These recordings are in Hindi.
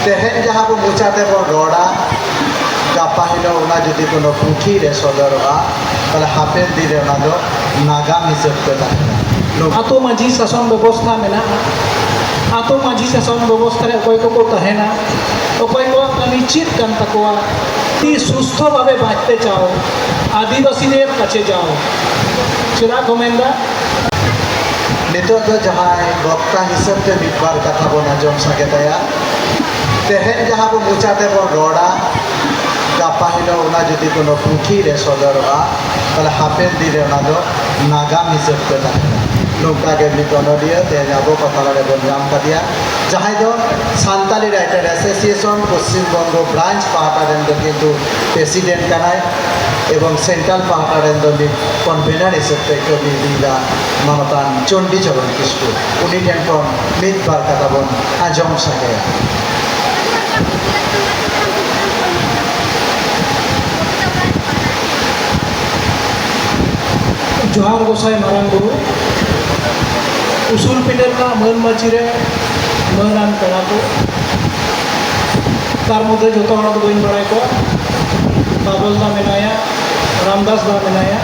तेहेन जहाँ बो मुचाते बो रोड़ा गापा हिलो उना जदि कोनो पुथी रे सदरवा ताले हापेन दिन रे उना दो नागाम हिसाब ते ताहेना आतो माझी शासन व्यवस्था मेना आतो माझी शासन व्यवस्था रे अकय को ताहेना अकय को निश्चित कान तकवा ती सुस्थ भावे बाँचते चाओ आदिवासी काचे जाओ चेदा को मेंदा नितो दो जहाँ वक्ता हिसाब ते मिटबार कथा बो आंजम सकेताया तेहेन जहाँ बो मुचाते बो रोड़ा गापा हिलो उना जदि कोनो पुथी रे सदरवा ताले हापेन दिन रे उना दो नागाम हिसाब ते ताहेना नौका के मिटनडिया तेहेन आबो कथाला रे बन नाम कादिया जहाँ दो सान्ताली writer association Paschim Banga branch पाहाटा rain दो किन्तु प्रेसिडेंट कानाय एवं सेंट्रल पाहाटा रेन दो कन्वेनर हिसाब ते कवि लीला मानतान चंडी चरण किस्कु उनी ठेन खन मिटबार कथा बन आंजम सकेया जोहार गोसाई मारांग गुरु उसूल पिंडर का मन मचिरे मनान पेड़ा को तार मध्य जो बन बड़ा को बाबल दा मेनाया रामदास दा मेनाया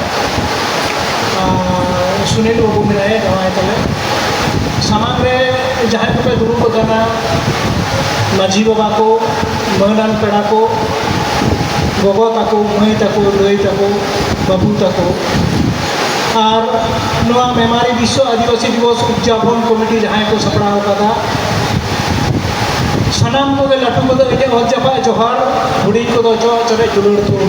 सुनील बाबू मेनाया जमाए तले सामान रे जहाँ को पे दुरुब करना माझी बाबा को मनान पेड़ा को गोगो ताको मई ताको लई ताको बाबू ताको और नवा मेमारी विश्व आदिवासी दिवस उद्यापन कमिटी जहाँ को सपड़ा का सानाम को लाटू को हजापा जोहार हुडी को चरे जुलूर तो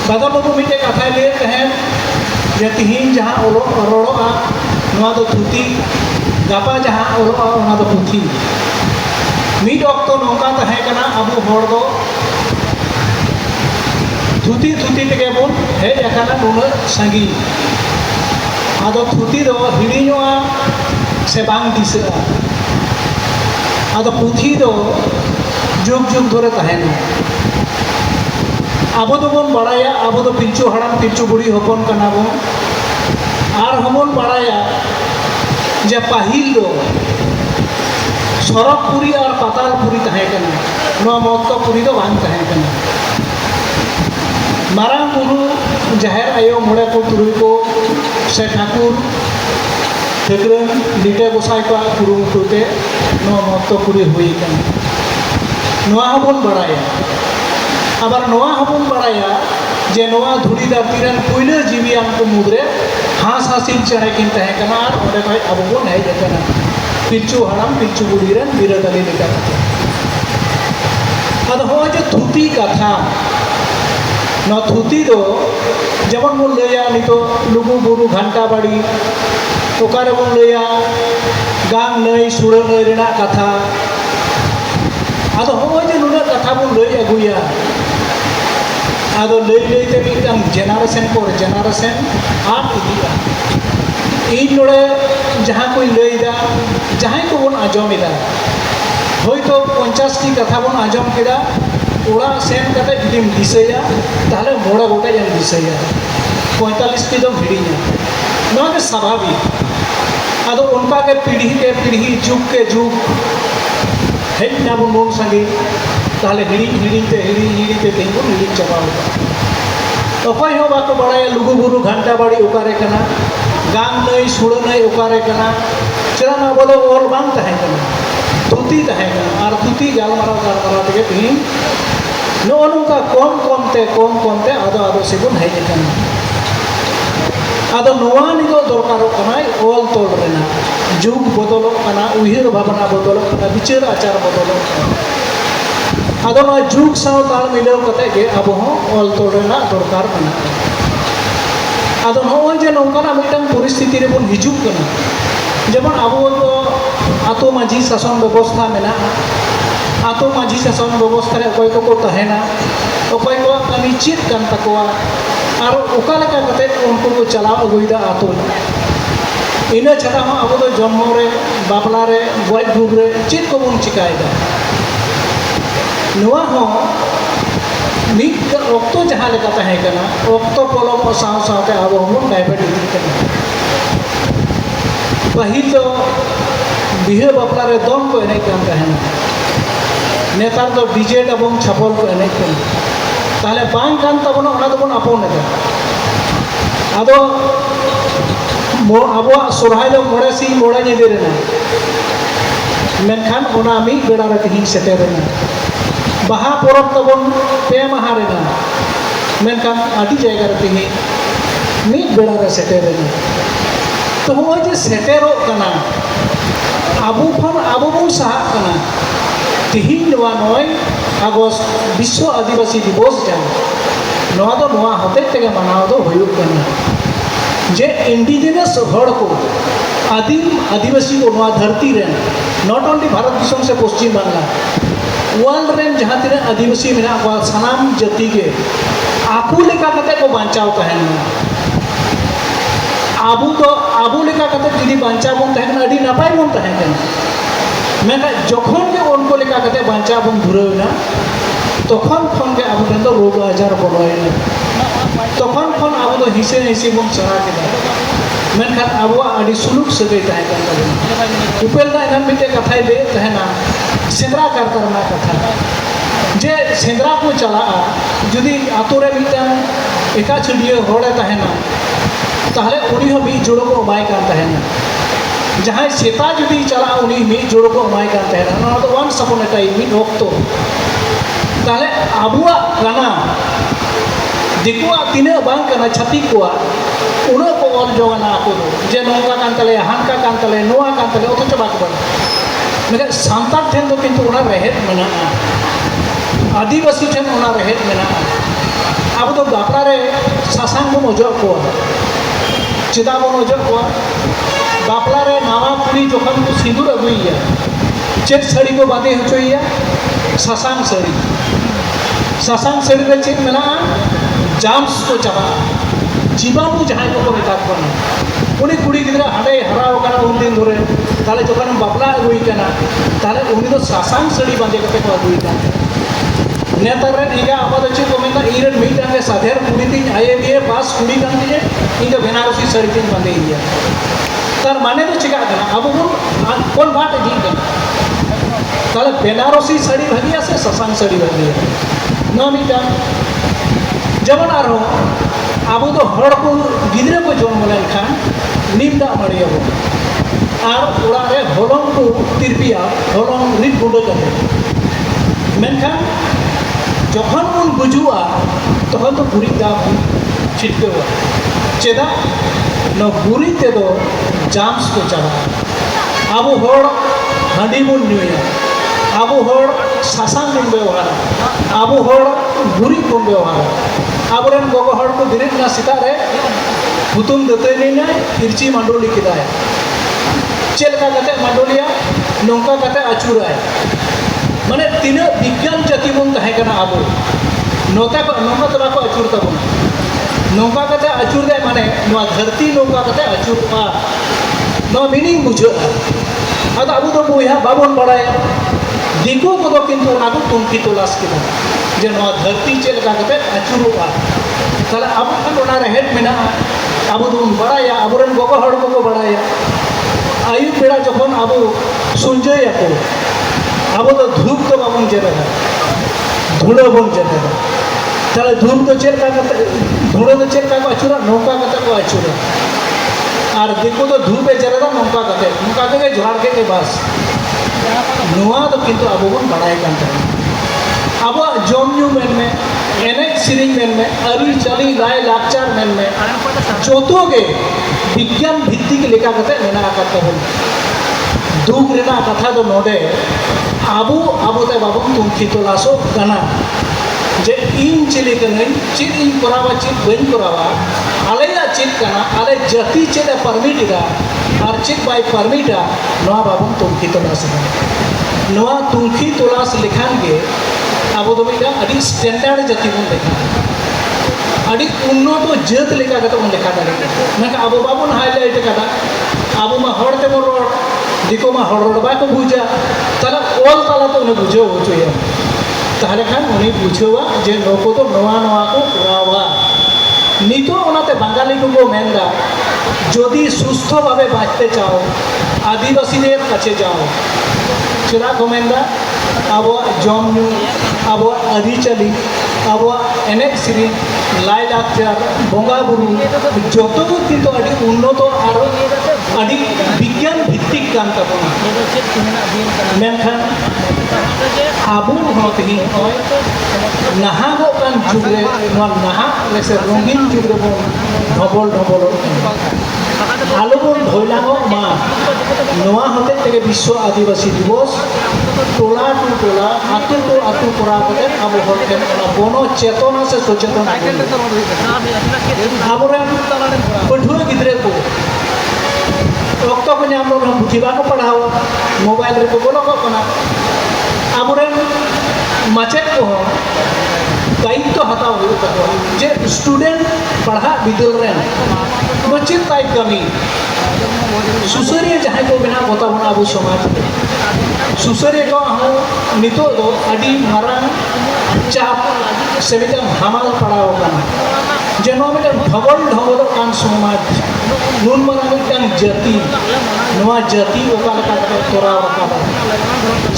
बादल बाबू मिटे कथा लिए तहन जे तिहिन जहाँ रोड़ा थुती गापा जहाँ ओलोआ पुथी मिट अक्तो नौका तहेकना अबो हर दो थुती थुती तेगे बन हेज आकाना नुना सांगी आदो थुती दो हिड़ीñoa से बांग दिसआ आदो पुथी दो जुग जुग धरे तहेना आबो दो बन बड़ाया आबो दो पिलचु हड़ाम पिलचु बुढ़ी हपन कना बन आर हमन बड़ाया जे पाहिल दो सरकपुरी और पातालपुरी तहेकना नोआ मक्तपुरी दो बांग तहेकना मारांग गुरु जाहिर आयो मोड़े को तुरुई को से ठाकुर ठेकरन लिटे गोसाई को कुरुमुटुते नो मक्तपुरी हुई कन नोआ हबन बड़ाया आबार नोआ हबन बड़ाया जे नोआ धुड़ी धरतीरन पुइले जीवियान को मुद्रे हास हासिल चढ़े किन तहेकना और ओडे भाई अब बन हेज आकना पिलचु हड़ाम पिलचु बुढ़ीरन बिरादली लेका अद हो जे थुती कथा न थुती दो जेमन बन लैया नितो लुगु बुरु घंटा बाड़ी ओकारे बन लैया गांग नई सुड़ नई रेना कथा आदो हो जे नुना कथा बन लई अगुया आदो लई लई ते मिदटां जेनारेशन पर जेनारेशन आद इदिया इन नोड़े जहाँ कोई लईदा जहाँ को बन आजमिदा होयतो 50 टी कथा बन आजम केदा ओड़ा सेन कते जुदीम दिसया ताहले मोड़ा गोटे जन दिसया 45 टी दो हिड़ीña नोआ के स्वाभाविक आदो उनका के पीढ़ी जुग के जुग हेज ना बन संगे ताहले हिड़ीते तेज बन हिड़ी चाबा अकय हो बाको बड़ाया लुगु बुरु घंटा बाड़ी ओकारे कना गांग नई सुड़ नई ओकारे कना चला ना बोलो और बांग तहे कना थुती तहे कना और थुती गालमाराव तेगे तिहिन नो नौका कम कमते आदो आदो से बन हेज आकना आदो नोआ निदो दरकारो कनाय ओल तोल रेना जुग बदलो कना उहिर भावना बदलो कना विचार आचार बदलो आदो नोआ जुग साव ताल मिलाव कते गे अब हो ओल तोल रेना दरकार कना आदो नोय जे नौकाना मिदटां परिस्थिति रे बन हिजुग कना जेमन आबो दो आतो माझी शासन व्यवस्था मेना आतो माझी शासन व्यवस्था रे अकय को तहेना अकय को निश्चित कान तकवा और ओका लेका कते उनको को चलाव अगुइदा आतो इना छाड़ा हो अब दो जन्म रे बापला रे गज भूग रे चेत को बन चिकायदा नोआ हो मिद रक्त जहाँ लेका तहे कना रक्त पलम साव सावते अब हम डायबिटीज कना पहिल तो बिहे बापला रे दम को एने कान तहेना नेतार दो डिजेट एवं छापल को एनेज कना ताहले बांग कान ताबोना ओना दोबोन आपन एदा आदो आबो सोरहाय दो मोड़े सिंह मोड़े निदे रेना मेनखान ओना मी बेड़ा रे तिहिन सेटेरेना बाहा परब ताबोन पे माहा रेना मेनखान आदि जायगा रे तिहिन मी बेड़ा रे सेटेरेना तो हो जे सेटेरो कना आबो खन आबो बन साहा कना तिहिन नवा 9 अगस्त विश्व आदिवासी दिवस जान नवा दो नवा हते तेगे मनाव दो हुयुग कना जे इंडिजिनस हड़ को आदिम आदिवासी को नवा धरती रे नॉट ओनली भारत दिसम से पश्चिम बांग्ला वर्ल्ड रेन जहाँ तीन आदिवासी मेना को सानाम जाति के आकू लेका कते को बांचाव तहन आबू लेका कते जुदी बांचाव बन तहन अडी नापाय बन तहन मेना जखन के उनको लेका कते बांचाव बन धुरौना तखन खन के आबू ठन दो रोग आजार बोलयना तखन खन आबू दो हिसे हिसे बन सरा केदा मेनखान आबुआ आदि सुलुक सगै तहन कान ताबोना उपेल दा एनान मिटे कथाय ले तहना सेंद्रा कारकारना कथा जे सेंद्रा को चला जुदी आतो रे मिटन एका छडियो होड़े तहना ताहले उनी हो मी जोड़ो को माय कान तहना जहां सेता जुदी चला उनी मी जोड़ो को माय कान तहना ना तो वन सपोन टाइम मी ओक्तो ताहले आबुआ गाना दिकुआ तिने बांग कना छाती कोआ उनो को ऑल जोना को जे नोका कान तले हानका कान तले नोआ कान तले ओतो चबा को मेरे सांतार ठेन दो किंतु उना रहेत मेना आदिवासी ठेन उना रहेत मेना अब तो बापरा रे सासांग बो मजो को चिदा बो मजो को बापला रे नावा पुरी जखन को सिंदूर अगुइया चेक साड़ी को बांधे हचोइया सासांग साड़ी रे चेक मेना जाम्स को चबा जीवाणु जहाँ को मेता उनी कुड़ी गिद्रा हाडे हराव कना उन दिन धरे ताले जखन बापला अगुई कना ताले उनी तो सासांग साड़ी बांधे कते को अगुई कना नेतार रे इगा आबाद अछि को मेना इरन मीटांगे साधेर कुड़ी तीन आईएमए पास कुड़ी कान दिए इगा बेनारसी साड़ी तीन बांधे इया तार माने तो चिका कना अब कोन बात जी कना ताले बेनारसी साड़ी भागिया से सासांग साड़ी भागिया न मीटा जमन आरो आबो तो हड़ को गिद्रे को जन्म लेनखान निमदा मड़ियाबो और ओड़ा रे हलम को तिरपिया हलम रिट गुंडो कते मेनखान जखन उन बुजुआ तखन तो गुरी दा छिटकेवा चेदा न गुरी ते दो जाम्स को चला आबो हड़ हांडी बन नुया आबो हड़ सासांग बन व्यवहार आबो हड़ गुरी बन व्यवहार आबोरेन गोगो हड़ को दिरित ना सिता रे हुतुम दतैनी ना इरची मंडोली किदाय चेलका कते मंडोलिया नोंका कते अचुराय माने तीन विज्ञान जाति बन तहे कना आबो नोता को नोंका तबा को अचुर तबन नोंका कते अचुर दे माने नोआ धरती नोंका कते अचुरआ नो मीनिंग बुझो आदा आबो तो बोया बाबन बड़ाय दिको को तो किंतु ना को तुमकी तलाश किदा जे नोआ धरती चेलका कते अचुरआ ताले अब खन ओना रहेट मेना आबो तो बड़ाया आबोरेन गोगो हड़ को बड़ाया आयु बेड़ा जखन आबो सुंजय को आबो तो धूप तो बाबन जेदा धुड़ो बन जेदा ताले धूप तो चेलका कते धुड़ो तो चेलका को अचुरा नौका कते को अचुरा और दिको तो धूपे जेदा नौका कते झाड़ के बस नोआ तो किंतु आबो बन बड़ाय कान तहन आबो जमन्यू मेन में एनेज सिरिंग मेन में अरी चली लाय लाचार मेन में जोतो गे विज्ञान भित्तिक लेका कते मेना कते बन दुख रेना कथा दो नोडे आबो आबोते बाबन तुमकी तलाशो कना जे इन चिले कनई चित इन करावा चित बन करावा आलेया चित कना आले जाति चित परमिट इदा और चित बाय परमिटा नोआ बाबन तुमकी तलाश नोआ तुमकी तलाश लिखान के आबो दो मिदा अडी स्टैंडर्ड जाति बन लेखा अडी उन्नत जात लेका कते बन लेखा दारे नका आबो बाबन हाईलाइट कदा आबो मा हड़ते बन रोड दिको मा हड़ रोड बा को बुझा ताला ओल ताला तो उन्हें बुझो होचोया ताहले खान उन्हें बुझवा जे नको तो नोआ नोआ को पुरावा नितो ओनाते बांगाली को मेनदा যদি সুস্থভাবে বাঁচতে চাও আদিবাসীদের কাছে যাও চেরা কমেন্দা ᱟᱵᱚᱣᱟᱜ ᱡᱚᱢ ᱧᱩ, ᱟᱵᱚᱣᱟᱜ ᱟᱹᱨᱤᱪᱟᱹᱞᱤ, ᱟᱵᱚᱣᱟᱜ ᱮᱱᱮᱡ ᱥᱮᱨᱮᱧ, ᱞᱟᱭᱼᱞᱟᱠᱪᱟর, ᱵᱚᱸᱜᱟ ᱵᱩᱨᱩ ᱡᱚᱛᱚ ᱜᱮ কিন্তু ᱟᱹᱰᱤ ᱩন্নত ᱟᱨ ᱟᱹᱰᱤ ᱵᱤᱜᱽᱜᱟᱱ ᱵᱷᱤত্তিᱠ ᱠᱟᱱ ᱛᱟᱵᱚᱱᱟ। ᱢᱮᱱᱠᱷᱟᱱ ᱟᱵᱚ ᱦᱚᱸ ᱛᱮᱦᱮᱧ ᱱᱚᱜᱼᱚᱭ ᱱᱟᱦᱟᱜᱚᱜ ᱠᱟᱱ ᱡᱩᱜᱽ ᱨᱮ ᱱᱚᱣᱟ ᱱᱟᱦᱟᱜ ᱨᱮᱥᱮ ᱨᱚঙᱤᱱ ᱡᱩᱜᱽ ᱨᱮᱵᱚᱱ ᱰᱷᱚᱵᱚᱞᱚᱜ ᱠᱟᱱᱟ। আলোবন ধৈলাঙক মা নোয়া হতে থেকে বিশ্ব আদিবাসী দিবস টোলা টু টোলা আতু টু আতু করা হতে আবো হতে বন চেতনা সে সচেতন আবরেন পঠুয়া গিদ্রে কো অক্ত को नाम लोग हम बुझिबा को पढ़ाओ मोबाइल रे को बोलो को कना आबरेन माचेत को दायित्व हताव हुई तको जे स्टूडेंट पढ़ा बिदल रेन बचित ताई कमी सुसरिया जहाँ को बिना बता बना अबो समाज सुसरिया को हम नितो दो अडी मारांग चाप से मिटन हमाल पढ़ाओ कना जेनो मिटन ढबल कान समाज नुन मारांग मिटन जाति नवा जाति ओका लका तोराव रकाबा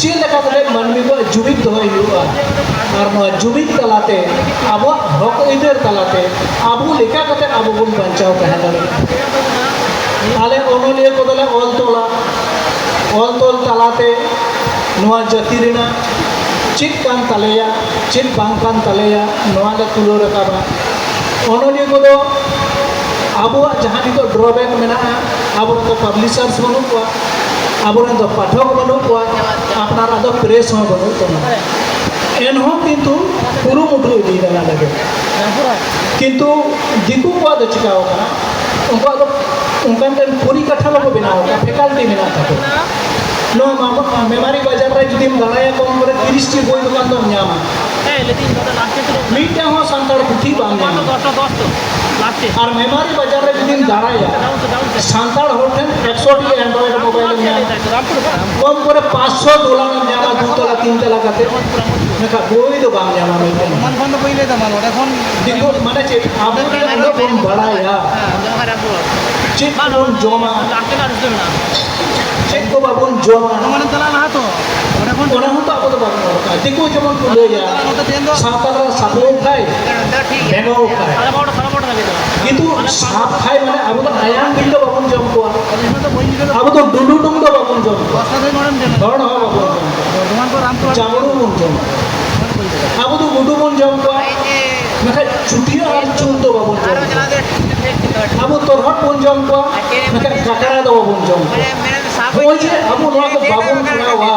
चे लका तले मानवी को जुबित होय हुआ और नवा जुबित तलाते आबो हक इधर तलाते आबो लेका कते आबो बन बचाव कहे दले आले ओनोलिया को दले ऑल तोल तलाते नवा जाति रिना चिक कान तलेया चिक बांग कान तलेया नवा ले तुलो रकाबा ओनोलिया को दो आबो जहाँ नितो ड्रॉबैक मेना आबो तो पब्लिशर्स बनु को आबो तो पाठक बनु को अपना तो प्रेस हो बनु तो एनहो किंतु पुरु मुठु इदी ना लगे किंतु दिकु को द चिकाओ कना उनको तो उनका पूरी कथा को बनाओ का फैकल्टी मेना था नो मामा मेमारी बाजार रे जुदी दाड़ाया को हमरे 30 टी बोई दुकान तो न्यामा मीटे हो संताड़ पुथी बांग और मेमारी बाजार रे जुदी दाड़ाया संताड़ hotel 100 T Android mobile Nyama कम करे $500 न्यामा 2 तला 3 तला कते नका बोई दो बांग न्यामा मीटे मन फोन तो बोइले दा मानो এখন देखो माने चे आप लोग बड़ाया चेक कोन जोमा चेक को बाबुन जोमा মানে তলা না তো এখন ওরা হতো আপদ বাবু দেখো যেমন লইয়া সাঁতারা সাপও খায় বেঙও খায় কিন্তু সাপ খায় মানে আবু তো আয়ান বিন্দ বাবুন জম কোয়া আবু তো ডুডু ডুম তো বাবুন জম ধরন হ বাবুন তোমার তো রাম তো জামরু বুন জম আবু তো গুডু বুন জম কোয়া মানে ছুটিয়া আর চুন তো বাবুন জম আবু তোরহট বুন জম কোয়া মানে কাকারা তো বাবুন জম ওই যে আবু নোয়া তো বাবুন খাওয়া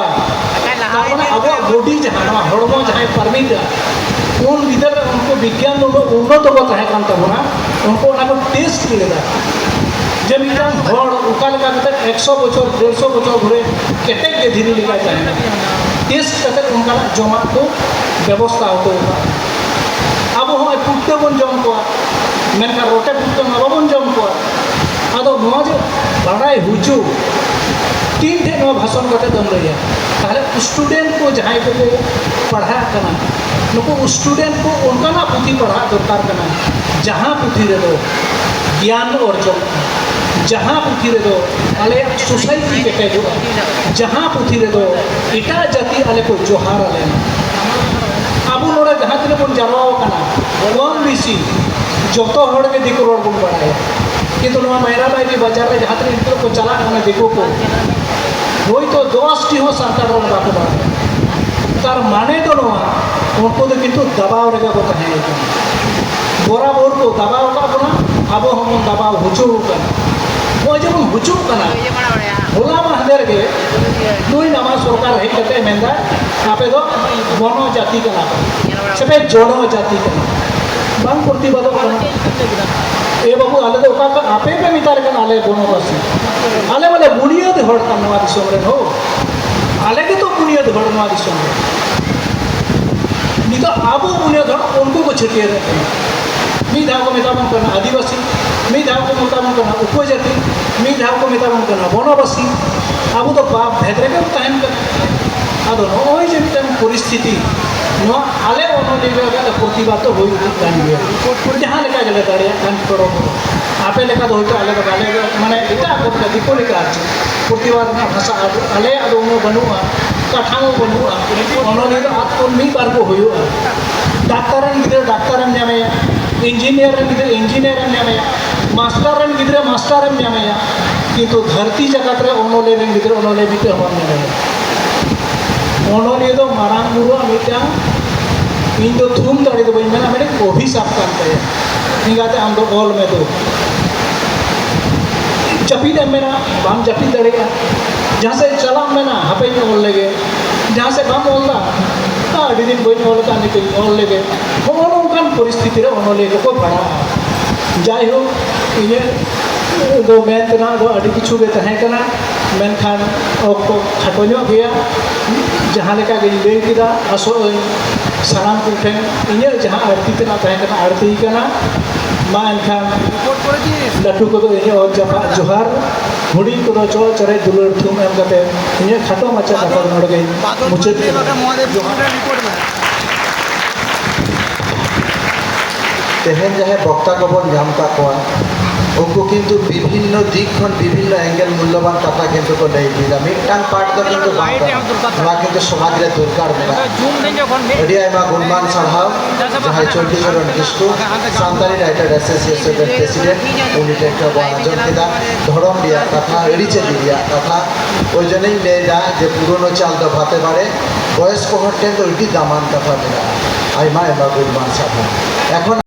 तारमाने अब बॉडी जहाँ हड़मो जहाँ परमिट उन इधर उनको विज्ञान उन्नत को तहे कान तबना उनको को टेस्ट किया जब इधर हड़ उका लगा कते 100 बछर 150 बछर घुरे केटेक के धीरे लिखा चाहे टेस्ट कते उनका जमा को व्यवस्था होतो अब हो पुट्टे बन जम को मेनका रोटे पुट्टे नबन जम को आदो नवा जे बड़ाई हुजू तीन ठे नवा भाषण कते दम रहिया ताहले स्टूडेंट को जहाँ को पढ़ा करना नुको स्टूडेंट को उनका ना पुथी पढ़ा दरकार करना जहाँ पुथी रे दो ज्ञान अर्जन जहाँ पुथी रे दो आले सोसाइटी के जो जहाँ पुथी रे दो इटा जाति आले को जोहार आले आबू नोड़े जहाँ तिने बन जारवाओ करना कम बेसी जतो हड़ के दिको रोड बन बढ़ाया किंतु नवा मेरा बाई बाजार में जहाँ तिने इनको को चला करना देखो को वही तो 10 टी हो संताड़ रोड बाको बाड़ा तार माने तो नवा उनको तो किंतु दबाव रेगा को तहे बराबर को दबाव का बना अब हम दबाव हुचू कर वो जब हम हुचू करना होला महदर के दुई नामा सरकार है कते मेंदा आपे दो बनो जाति कना सेपे जोनो जाति कना बांग प्रतिबाद करना ए बाबू आले तो का आपे पे मितार कना आले बनो बस आले वाले बुनियाद हड़ करनवा दिसम रे हो आले के तो बुनियाद हड़नवा दिसम रे नितो आबो बुनियाद हड़ उनको को छटिए रहते मी धाव को मिताबन करना आदिवासी मी धाव को मिताबन करना उपजाति मी धाव को मिताबन करना बनवासी आबो तो बाप भेदरे के ताहन कर आदो नय जे मिटन परिस्थिति ᱱᱚᱣᱟ ᱟᱞᱮ ᱚᱱᱚᱞᱤᱭᱟᱹ ᱨᱮᱭᱟᱜ ᱯᱨᱚᱛᱤᱵᱟᱫ ᱫᱚ ᱦᱩᱭ ᱤᱫᱤᱜ ᱠᱟᱱ ᱜᱮᱭᱟ ᱡᱟᱦᱟᱸ ᱞᱮᱠᱟ ᱜᱮᱞᱮ ᱫᱟᱲᱮᱭᱟᱜ ᱠᱟᱱ ᱜᱚᱲᱚ ᱟᱯᱮ ᱞᱮᱠᱟ ᱫᱚ ᱦᱚᱭᱛᱳ ᱟᱞᱮ ᱫᱚ ᱵᱟᱞᱮ ᱢᱟᱱᱮ ᱮᱴᱟᱜ ᱠᱚ ᱞᱮᱠᱟ ᱫᱤᱠᱩ ᱞᱮᱠᱟ ᱟᱨ ᱪᱮᱫ ᱯᱨᱚᱛᱤᱵᱟᱫ ᱨᱮᱱᱟᱜ ᱵᱷᱟষᱟ ᱟᱞᱮᱭᱟᱜ ᱫᱚ ᱩᱱᱟᱹᱜ ᱵᱟᱹᱱᱩᱜᱼᱟ ᱠᱟᱴᱷᱟᱢᱳ ᱵᱟᱹᱱᱩᱜᱼᱟ ᱚᱱᱚᱞᱤᱭᱟᱹ ᱫᱚ ᱟᱫ ᱠᱷᱚᱱ ᱢᱤᱫ ᱵᱟᱨ ᱠᱚ ᱦᱩᱭᱩᱜᱼᱟ ᱰᱟᱠᱛᱟᱨ ᱨᱮᱱ ᱜᱤᱫᱽᱨᱟᱹ ᱰᱟᱠᱛᱟᱨᱮᱢ ᱧᱟᱢᱮᱭᱟ इंजीनियर रन गिद्रे इंजीनियर ᱧᱟᱢᱮᱭᱟ मास्टर रन गिद्रे मास्टर ᱧᱟᱢᱮᱭᱟ किंतु धरती जगत रे ओनोले रन गिद्रे ओनोले बिते हम ᱧᱟᱢᱮᱭᱟ ओनोले दो मारांग बुरु मिटांग इन दो थुम दाड़े दो बइन मेना मेरे अभिशाप कान ताया निगाते आम दो ऑल में दो जपीद मेना बाम जपीद दाड़ेगा जहाँ से चला मेना हपे में ऑल लेगे जहाँ से बाम ऑल दा आड़ी दिन बइन ऑल का निकल ऑल लेगे हम परिस्थिति रे ओनोले को पड़ा जाय हो इने दो मेन तना दो अड़ी किछु गे तहे कना मेनखान ओको खाटो ᱧᱚᱜ गया जहाँ लेका गे लई किदा आसो सानाम को ठेन इने जहाँ आरती तना तहे कना आरती कना मा एनखान রিপোর্ট করেছিস लाटू को इने और जपा जोहार हुडी को चो चरे दुलर थुम एम कते इने खाटो माचा कथा नोड़ गई मुचत মহাদেব রিপোর্ট में तेहन जहाँ बक्ता को बन नाम का उनको किंतु विभिन्न दिक खन विभिन्न एंगल मूल्यवान कथा किंतु को लई दिला मिटांग पार्ट दो किंतु नवा किंतु समाज रे दरकार मेना জুম দেন যখন अड़ी आयमा गुणमान साढ़ाव जहाँ Chandigarh Kisku Santali writer association president उन्हीं टेक्टर आंजम किदा धरम दिया कथा एड़ीचे दिया कथा ओई जने लेदा जे पुरानो चाल दो भाते बारे बयस को हटेन तो इडी दामान कथा मेना आयमा आयमा गुणमान साढ़ाव এখন